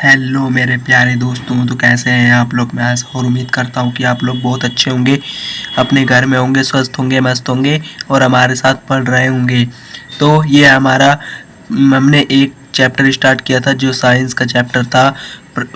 Hello मेरे प्यारे दोस्तों, तो कैसे हैं आप लोग। मैं और उम्मीद करता हूं कि आप लोग बहुत अच्छे होंगे, अपने घर में होंगे, स्वस्थ होंगे, मस्त होंगे और हमारे साथ पढ़ रहे होंगे। तो ये हमारा हमने एक चैप्टर स्टार्ट किया था जो साइंस का चैप्टर था।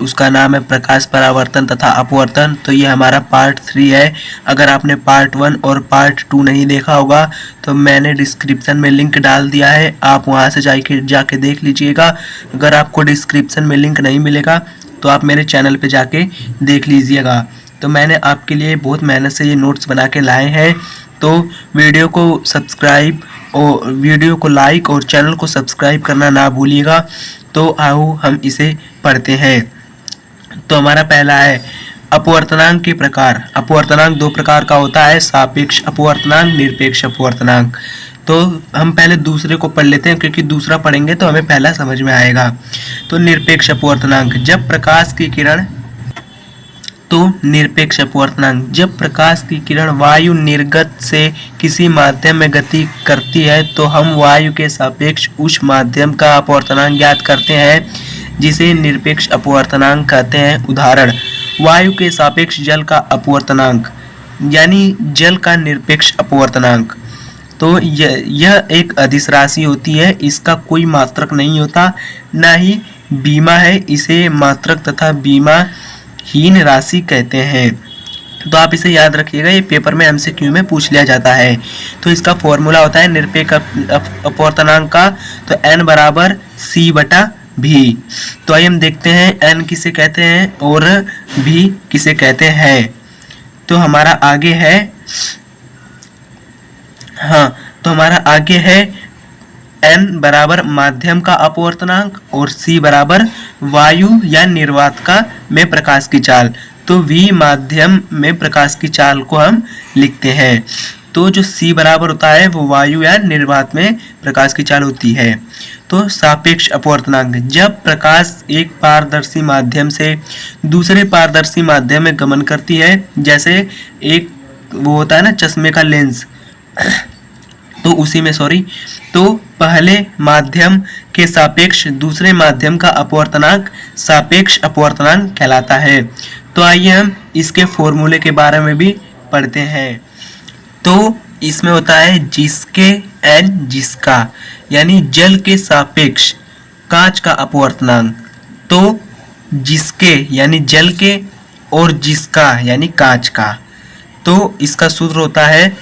उसका नाम है प्रकाश परावर्तन तथा अपवर्तन। तो ये हमारा पार्ट 3 है। अगर आपने पार्ट 1 और पार्ट 2 नहीं देखा होगा तो मैंने डिस्क्रिप्शन में लिंक डाल दिया है, आप वहाँ से जाके देख लीजिएगा। अगर आपको डिस्क्रिप्शन में लिंक नहीं मिलेगा तो आप मेरे चैनल पे जाके देख लीजिएगा। तो मैंने आपके लिए बहुत मेहनत से ये नोट्स बना के लाए हैं। तो वीडियो को सब्सक्राइब और वीडियो को लाइक और चैनल को सब्सक्राइब करना ना भूलिएगा। तो आओ हम इसे पढ़ते हैं। तो हमारा पहला है अपवर्तनांक के प्रकार। अपवर्तनांक दो प्रकार का होता है, सापेक्ष अपवर्तनांक, निरपेक्ष अपवर्तनांक। तो हम पहले दूसरे को पढ़ लेते हैं क्योंकि दूसरा पढ़ेंगे तो हमें पहला समझ में आएगा। तो निरपेक्ष अपवर्तनांक, जब प्रकाश की किरण निरपेक्ष अपवर्तनांक, जब प्रकाश की किरण वायु निर्गत से किसी माध्यम में गति करती है तो हम वायु के सापेक्ष उस माध्यम का अपवर्तनांक ज्ञात करते हैं, जिसे निरपेक्ष अपवर्तनांक कहते हैं। उदाहरण, वायु के सापेक्ष जल का अपवर्तनांक, यानी जल का निरपेक्ष अपवर्तनांक। तो यह एक अदिश राशि होती है, इसका कोई मात्रक नहीं होता, न ही बीमा है। इसे मात्रक तथा बीमा हीन राशि कहते हैं। तो आप इसे याद रखिएगा, ये पेपर में एमसीक्यू में पूछ लिया जाता है। तो इसका फॉर्मूला होता है निरपेक्ष अपवर्तनांक का, तो n बराबर c/v। तो आइए हम देखते हैं n किसे कहते हैं और v किसे कहते हैं। तो हमारा आगे है n बराबर माध्यम का अपवर्तनांक और c बराबर वायु या निर्वात का में प्रकाश की चाल। तो v माध्यम में प्रकाश की चाल को हम लिखते हैं। तो जो c बराबर होता है वो वायु या निर्वात में प्रकाश की चाल होती है। तो सापेक्ष अपवर्तनांक, जब प्रकाश एक पारदर्शी माध्यम से दूसरे पारदर्शी माध्यम में गमन करती है, जैसे एक वो होता है ना चश्मे का लेंस, तो उसी में तो पहले माध्यम के सापेक्ष दूसरे माध्यम का अपवर्तनांक सापेक्ष अपवर्तनांक कहलाता है। तो आइए हम इसके फॉर्मूले के बारे में भी पढ़ते हैं। तो इसमें होता है जिसके n जिसका, यानी जल के सापेक्ष कांच का अपवर्तनांक। तो जिसके यानी जल के और जिसका यानी कांच का। तो इसका सूत्र होता है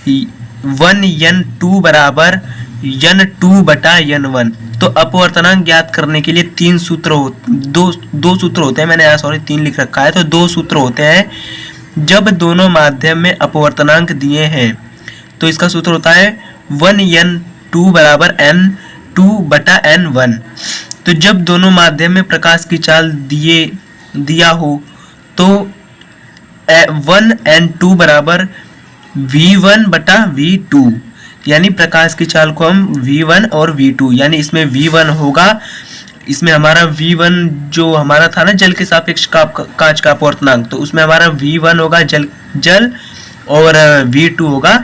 1n2 बराबर n2/n1। तो अपवर्तनांक ज्ञात करने के लिए दो सूत्र होते हैं। मैंने यहाँ 3 लिख रखा है, तो 2 सूत्र होते हैं। जब दोनों माध्यम में अपवर्तनांक दिए हैं तो इसका सूत्र होता है 1n2 बराबर n2/n1। तो जब दोनों माध्यम में प्रकाश की चाल दिया हो तो 1n2 बराबर v1/v2, यानी प्रकाश की चाल को हम v1 और v2, यानी इसमें v1 होगा, इसमें हमारा v1 जो हमारा था ना जल के सापेक्ष कांच का अपवर्तनांक, तो उसमें हमारा v1 होगा जल और v2 होगा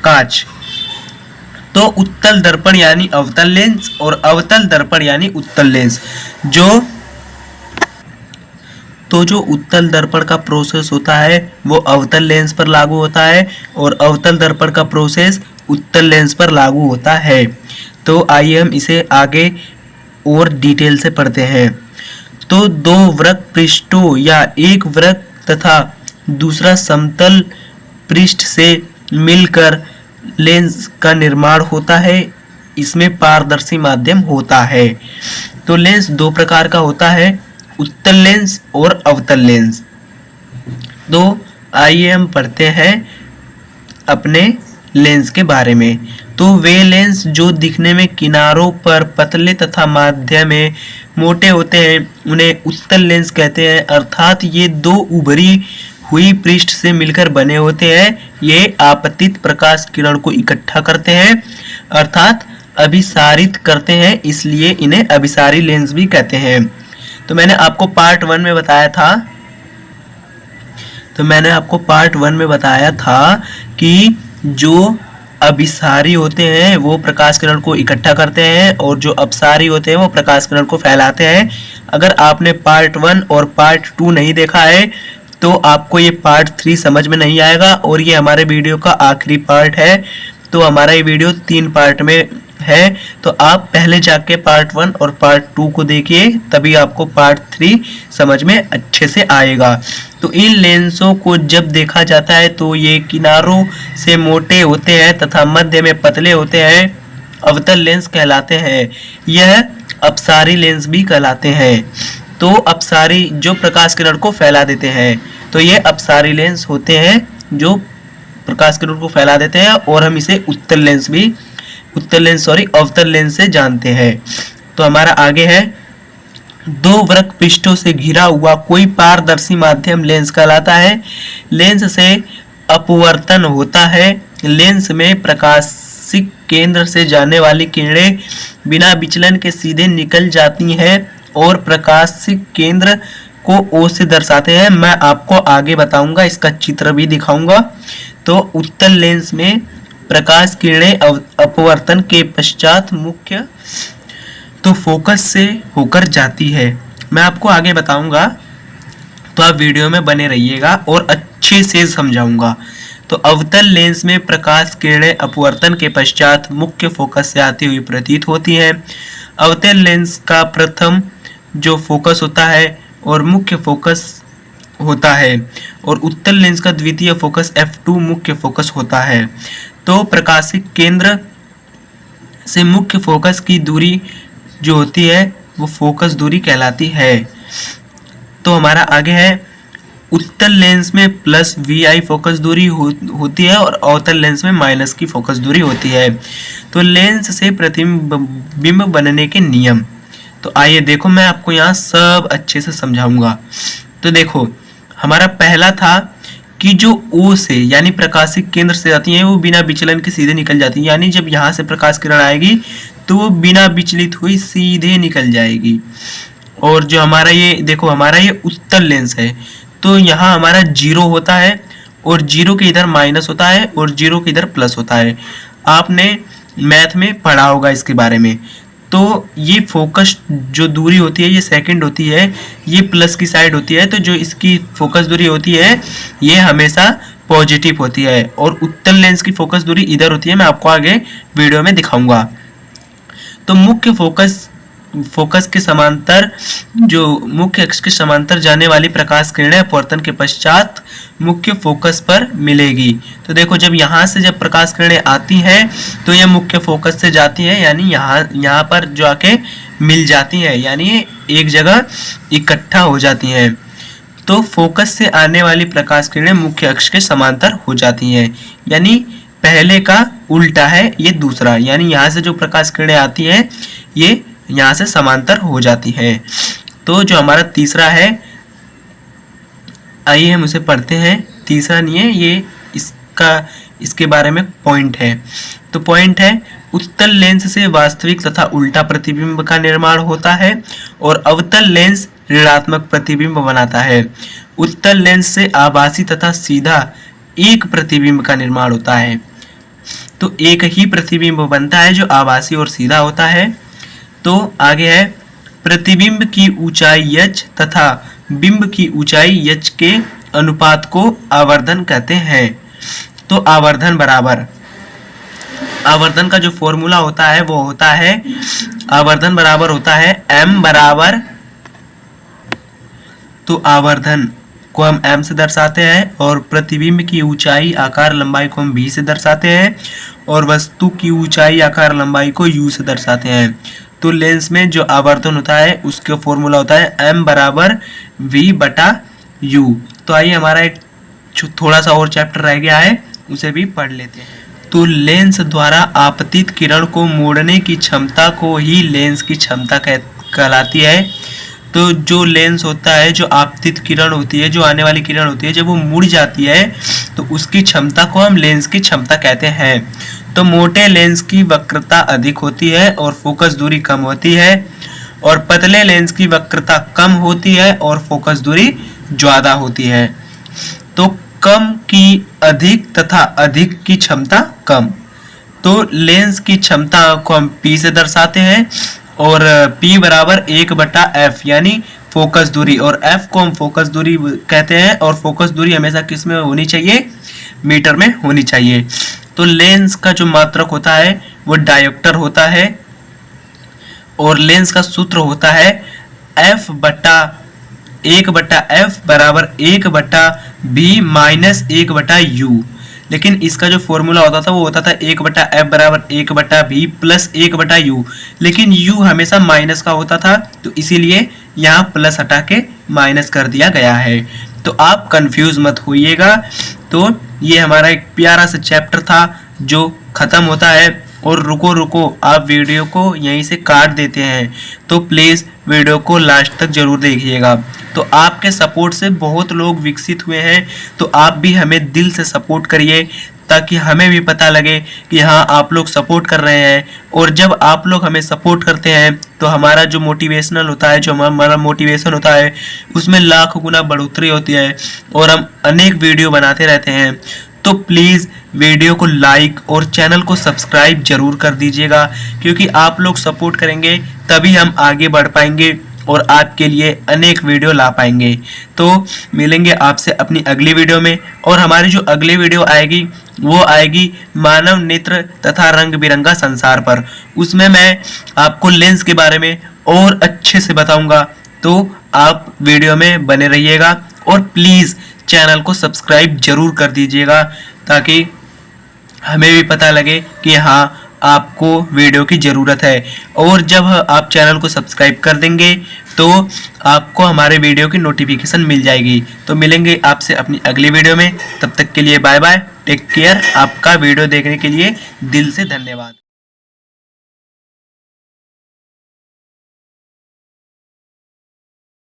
कांच। तो उत्तल दर्पण यानी अवतल लेंस और अवतल दर्पण यानी उत्तल लेंस। जो उत्तल दर्पण का प्रोसेस होता है वो अवतल लेंस पर लागू होता है और अवतल दर्पण का प्रोसेस उत्तल लेंस पर लागू होता है। तो आइए हम इसे आगे और डिटेल से पढ़ते हैं। तो 2 वृत्त पृष्ठों या एक वृत्त तथा दूसरा समतल पृष्ठ से मिलकर लेंस का निर्माण होता है, इसमें पारदर्शी माध्यम होता है। तो लेंस 2 प्रकार का होता है, उत्तल लेंस और अवतल लेंस। तो आइए हम पढ़ते हैं अपने लेंस के बारे में। तो वे लेंस जो दिखने में किनारों पर पतले तथा माध्य में मोटे होते हैं उन्हें उत्तल लेंस कहते हैं, अर्थात ये 2 उभरी हुई पृष्ठ से मिलकर बने होते हैं। ये आपतित प्रकाश किरण को इकट्ठा करते हैं अर्थात अभिसारित करते हैं, इसलिए इन्हें अभिसारी लेंस भी कहते हैं। तो मैंने आपको पार्ट 1 में बताया था कि जो अभिसारी होते हैं वो प्रकाश किरण को इकट्ठा करते हैं और जो अपसारी होते हैं वो प्रकाश किरण को फैलाते हैं। अगर आपने पार्ट 1 और पार्ट 2 नहीं देखा है तो आपको ये पार्ट 3 समझ में नहीं आएगा और ये हमारे वीडियो का आखिरी पार्ट है। तो हमारा ये वीडियो 3 पार्ट में है, तो आप पहले जाके पार्ट 1 और पार्ट 2 को देखिए, तभी आपको पार्ट 3 समझ में अच्छे से आएगा। तो इन लेंसों को जब देखा जाता है तो ये किनारों से मोटे होते हैं तथा मध्य में पतले होते हैं, अवतल लेंस कहलाते हैं। यह अपसारी लेंस भी कहलाते हैं। तो अपसारी जो प्रकाश किरण को फैला देते हैं, तो ये अपसारी लेंस होते हैं जो प्रकाश किरण को फैला देते हैं, और हम इसे अवतल लेंस से जानते हैं। तो हमारा आगे है, दो वृत्त पृष्ठों से घिरा हुआ कोई पारदर्शी माध्यम लेंस कहलाता है। लेंस से अपवर्तन होता है। लेंस में प्रकाशिक केंद्र से जाने वाली किरणें बिना विचलन के सीधे निकल जाती हैं और प्रकाशिक केंद्र को O से दर्शाते हैं। मैं आपको आगे बताऊंगा, इसका चित्र भी दिखाऊंगा। तो उत्तल लेंस में प्रकाश किरणें अपवर्तन के पश्चात मुख्य तो फोकस से होकर जाती है। मैं आपको आगे बताऊंगा, तो आप वीडियो में बने रहिएगा और अच्छे से समझाऊंगा। तो अवतल लेंस में प्रकाश किरणें अपवर्तन के पश्चात मुख्य फोकस से आती हुई प्रतीत होती हैं। अवतल लेंस का प्रथम जो फोकस होता है और मुख्य फोकस होता है, और उत्तल लेंस का द्वितीय फोकस f2 मुख्य फोकस होता है। तो प्रकाशिक केंद्र से मुख्य फोकस की दूरी जो होती है वो फोकस दूरी कहलाती है। तो हमारा आगे है, उत्तल लेंस में प्लस vi फोकस दूरी होती है और अवतल लेंस में माइनस की फोकस दूरी होती है। तो लेंस से प्रतिबिंब बनने के नियम, तो आइए देखो, मैं आपको यहाँ सब अच्छे से समझाऊंगा। तो देखो, हमारा पहला था कि जो O से यानी प्रकाशिक केंद्र से आती है वो बिना विचलन के सीधे निकल जाती है, यानी जब यहाँ से प्रकाश किरण आएगी तो वो बिना विचलित हुई सीधे निकल जाएगी। और जो हमारा ये देखो, हमारा ये उत्तल लेंस है, तो यहाँ हमारा 0 होता है और 0 के इधर माइनस होता है और 0 के इधर प्लस होता है। आपने मैथ में पढ़ा होगा इसके बारे में। तो ये फोकस जो दूरी होती है ये सेकंड होती है, ये प्लस की साइड होती है, तो जो इसकी फोकस दूरी होती है ये हमेशा पॉजिटिव होती है, और उत्तल लेंस की फोकस दूरी इधर होती है। मैं आपको आगे वीडियो में दिखाऊंगा। तो मुख्य फोकस के समांतर, जो मुख्य अक्ष के समांतर जाने वाली प्रकाश किरणें अपवर्तन के पश्चात मुख्य फोकस पर मिलेगी। तो देखो, जब यहाँ से जब प्रकाश किरणें आती हैं तो ये मुख्य फोकस से जाती हैं, यानी यहाँ पर जो आके मिल जाती हैं, यानी एक जगह इकट्ठा हो जाती हैं। तो फोकस से आने वाली प्रकाश किरणें मुख्य अक्ष के समांतर हो जाती हैं, यानी पहले का उल्टा है ये दूसरा, यानी यहाँ से जो प्रकाश किरणें आती हैं ये यहाँ से समांतर हो जाती है। तो जो हमारा तीसरा है, आइए हम उसे पढ़ते हैं। तीसरा नहीं है ये, इसके बारे में पॉइंट है। तो पॉइंट है, उत्तल लेंस से वास्तविक तथा उल्टा प्रतिबिंब का निर्माण होता है और अवतल लेंस ऋणात्मक प्रतिबिंब बनाता है। उत्तल लेंस से आभासी तथा सीधा एक प्रतिबिंब का निर्माण होता है। तो एक ही प्रतिबिंब बनता है जो आभासी और सीधा होता है। तो आगे है, प्रतिबिंब की ऊंचाई h तथा बिंब की ऊंचाई h के अनुपात को आवर्धन कहते हैं। तो आवर्धन का जो फॉर्मूला होता है वो होता है, आवर्धन बराबर होता है m बराबर, तो आवर्धन को हम m से दर्शाते हैं और प्रतिबिंब की ऊंचाई आकार लंबाई को हम v से दर्शाते हैं और वस्तु की ऊंचाई आकार लंबाई को u से दर्शाते हैं। तो लेंस में जो आवर्धन होता है उसका फॉर्मूला होता है m बराबर v बटा u। तो आइए, हमारा एक थोड़ा सा और चैप्टर रह गया है, उसे भी पढ़ लेते हैं। तो लेंस द्वारा आपतित किरण को मोड़ने की क्षमता को ही लेंस की क्षमता कहलाती है। तो जो लेंस होता है, जो आपतित किरण होती है, जो आने वाली किरण होती है, जब वो मुड़ जाती है तो उसकी क्षमता को हम लेंस की क्षमता कहते हैं। तो मोटे लेंस की वक्रता अधिक होती है और फोकस दूरी कम होती है, और पतले लेंस की वक्रता कम होती है और फोकस दूरी ज्यादा होती है। तो कम की अधिक तथा अधिक की क्षमता कम। तो लेंस की क्षमता को हम P से दर्शाते हैं और P बराबर 1/f यानी फोकस दूरी, और F को हम फोकस दूरी कहते हैं। और फोकस दूरी हमेशा किस में होनी चाहिए? मीटर में होनी चाहिए। तो लेंस का जो मात्रक होता है वो डायोप्टर होता है और लेंस का सूत्र होता है F बटा 1/f बराबर 1/b माइनस 1/u। लेकिन इसका जो फॉर्मूला होता था वो होता था 1/f बराबर 1/b प्लस 1/u, लेकिन u हमेशा माइनस का होता था, तो इसीलिए यहाँ प्लस हटा के माइनस कर दिया गया है। तो आप कंफ्यूज मत होइएगा। तो ये हमारा एक प्यारा सा चैप्टर था जो ख़त्म होता है। और रुको आप वीडियो को यहीं से काट देते हैं, तो प्लीज़ वीडियो को लास्ट तक ज़रूर देखिएगा। तो आपके सपोर्ट से बहुत लोग विकसित हुए हैं, तो आप भी हमें दिल से सपोर्ट करिए ताकि हमें भी पता लगे कि हाँ आप लोग सपोर्ट कर रहे हैं। और जब आप लोग हमें सपोर्ट करते हैं तो हमारा जो मोटिवेशनल होता है, जो हमारा मोटिवेशन होता है, उसमें लाख गुना बढ़ोतरी होती है और हम अनेक वीडियो बनाते रहते हैं। तो प्लीज़ वीडियो को लाइक और चैनल को सब्सक्राइब जरूर कर दीजिएगा, क्योंकि आप लोग सपोर्ट करेंगे तभी हम आगे बढ़ पाएंगे और आपके लिए अनेक वीडियो ला पाएंगे। तो मिलेंगे आपसे अपनी अगली वीडियो में, और हमारी जो अगली वीडियो आएगी वो आएगी मानव नेत्र तथा रंग बिरंगा संसार पर। उसमें मैं आपको लेंस के बारे में और अच्छे से बताऊंगा। तो आप वीडियो में बने रहिएगा और प्लीज़ चैनल को सब्सक्राइब जरूर कर दीजिएगा ताकि हमें भी पता लगे कि हाँ आपको वीडियो की ज़रूरत है। और जब आप चैनल को सब्सक्राइब कर देंगे तो आपको हमारे वीडियो की नोटिफिकेशन मिल जाएगी। तो मिलेंगे आपसे अपनी अगली वीडियो में, तब तक के लिए बाय बाय, टेक केयर। आपका वीडियो देखने के लिए दिल से धन्यवाद।